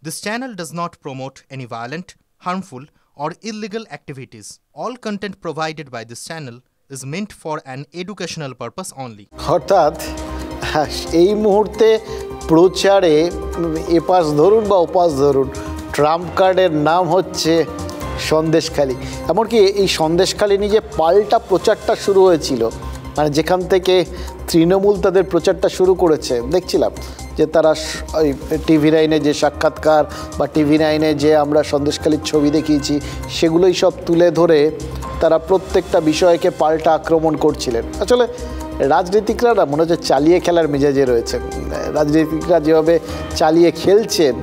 This channel does not promote any violent, harmful, or illegal activities. All content provided by this channel is meant for an educational purpose only. অর্থাৎ এই মুহূর্তে প্রচারে এপাশ ধরুন বা ওপাশ ধরুন ট্রাম্প কার্ডের নাম হচ্ছে সন্দেশখালি। এমনকি এই সন্দেশখালি নিয়ে যে পাল্টা প্রচারটা শুরু হয়েছিল, মানে যেখান থেকে তৃণমূল তাদের প্রচারটা শুরু করেছে, দেখছিলাম যে তারা ওই টিভি নাইনে যে সাক্ষাৎকার বা টিভি নাইনে যে আমরা সন্দেশখালির ছবি দেখিয়েছি সেগুলোই সব তুলে ধরে তারা প্রত্যেকটা বিষয়কে পাল্টা আক্রমণ করছিলেন। আসলে রাজনীতিকরা না মনে হচ্ছে চালিয়ে খেলার মেজাজে রয়েছে। রাজনীতিকরা যেভাবে চালিয়ে খেলছেন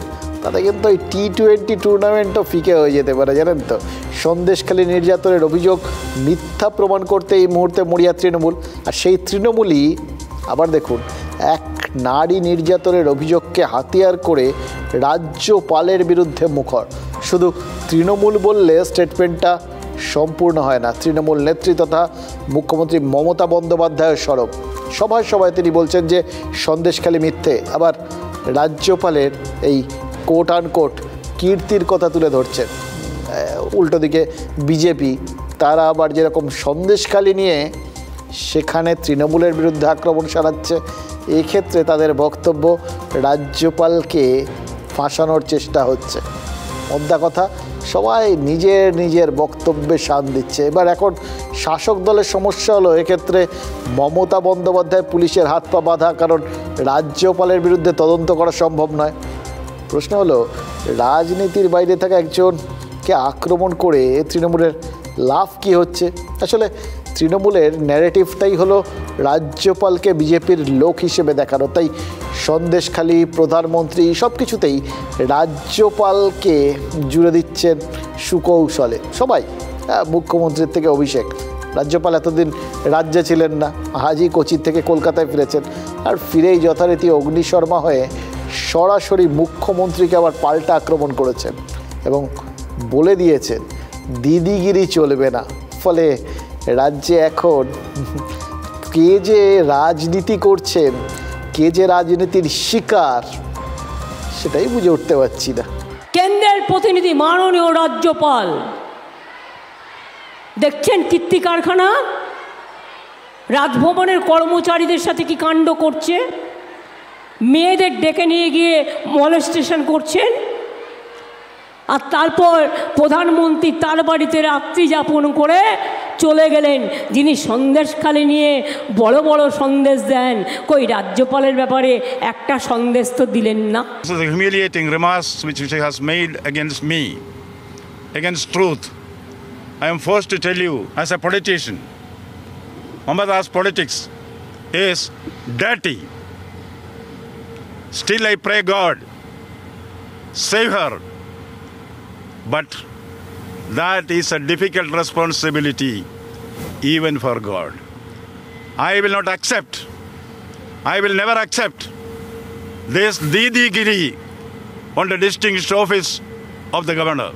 তাতে কিন্তু ওই T20 টুর্নামেন্টও ফিকে হয়ে যেতে পারে, জানেন তো। সন্দেশখালি নির্যাতনের অভিযোগ মিথ্যা প্রমাণ করতে এই মুহূর্তে মরিয়া তৃণমূল। আর সেই তৃণমূলই আবার দেখুন এক নারী নির্যাতনের অভিযোগকে হাতিয়ার করে রাজ্যপালের বিরুদ্ধে মুখর। শুধু তৃণমূল বললে স্টেটমেন্টটা সম্পূর্ণ হয় না। তৃণমূল নেত্রী তথা মুখ্যমন্ত্রী মমতা বন্দ্যোপাধ্যায়ের সরব সভায় সভায় তিনি বলছেন যে সন্দেশখালি মিথ্যে। আবার রাজ্যপালের এই কোট আনকোট কীর্তির কথা তুলে ধরছেন। উল্টো দিকে বিজেপি তারা আবার যেরকম সন্দেশখালি নিয়ে সেখানে তৃণমূলের বিরুদ্ধে আক্রমণ চালাচ্ছে, এক্ষেত্রে তাদের বক্তব্য রাজ্যপালকে ফাঁসানোর চেষ্টা হচ্ছে। মোদ্দা কথা সবাই নিজের নিজের বক্তব্যে শান দিচ্ছে। এবার এখন শাসক দলের সমস্যা হলো এক্ষেত্রে মমতা বন্দ্যোপাধ্যায় পুলিশের হাত পা বাঁধা, কারণ রাজ্যপালের বিরুদ্ধে তদন্ত করা সম্ভব নয়। প্রশ্ন হলো রাজনীতির বাইরে থাকা একজনকে আক্রমণ করে তৃণমূলের লাভ কী হচ্ছে? আসলে তৃণমূলের ন্যারেটিভটাই হলো রাজ্যপালকে বিজেপির লোক হিসেবে দেখানো। তাই সন্দেশখালি প্রধানমন্ত্রী সব কিছুতেই রাজ্যপালকে জুড়ে দিচ্ছেন সুকৌশলে সবাই। মুখ্যমন্ত্রীর থেকে অভিষেক, রাজ্যপাল এতদিন রাজ্যে ছিলেন না, আজই কোচি থেকে কলকাতায় ফিরেছেন। আর ফিরেই যথারীতি অগ্নিশর্মা হয়ে সরাসরি মুখ্যমন্ত্রীকে আবার পাল্টা আক্রমণ করেছেন এবং বলে দিয়েছেন দিদিগিরি চলবে না। ফলে রাজ্যে এখন কে যে রাজনীতি করছেন, কে যে রাজনীতির শিকার, সেটাই বুঝে উঠতে পারছি না। কেন্দ্রের প্রতিনিধি মাননীয় রাজ্যপাল দেখছেন কীর্তি কারখানা, রাজভবনের কর্মচারীদের সাথে কি কাণ্ড করছে, মেয়েদের ডেকে নিয়ে গিয়ে মলেস্টেশন করছেন। আর তারপর প্রধানমন্ত্রী তার বাড়িতে রাত্রি যাপন করে চলে গেলেন, যিনি সন্দেশখালি নিয়ে বড় বড় সন্দেশ দেন। কই রাজ্যপালের ব্যাপারে একটা সন্দেশ তো দিলেন না। The humiliating remarks which he has made against me, against truth, I am forced to tell you as a politician, Mamata's politics is dirty. Still I pray God, save her. But that is a difficult responsibility even for God. I will not accept, I will never accept this Didi Giri on the distinguished office of the governor.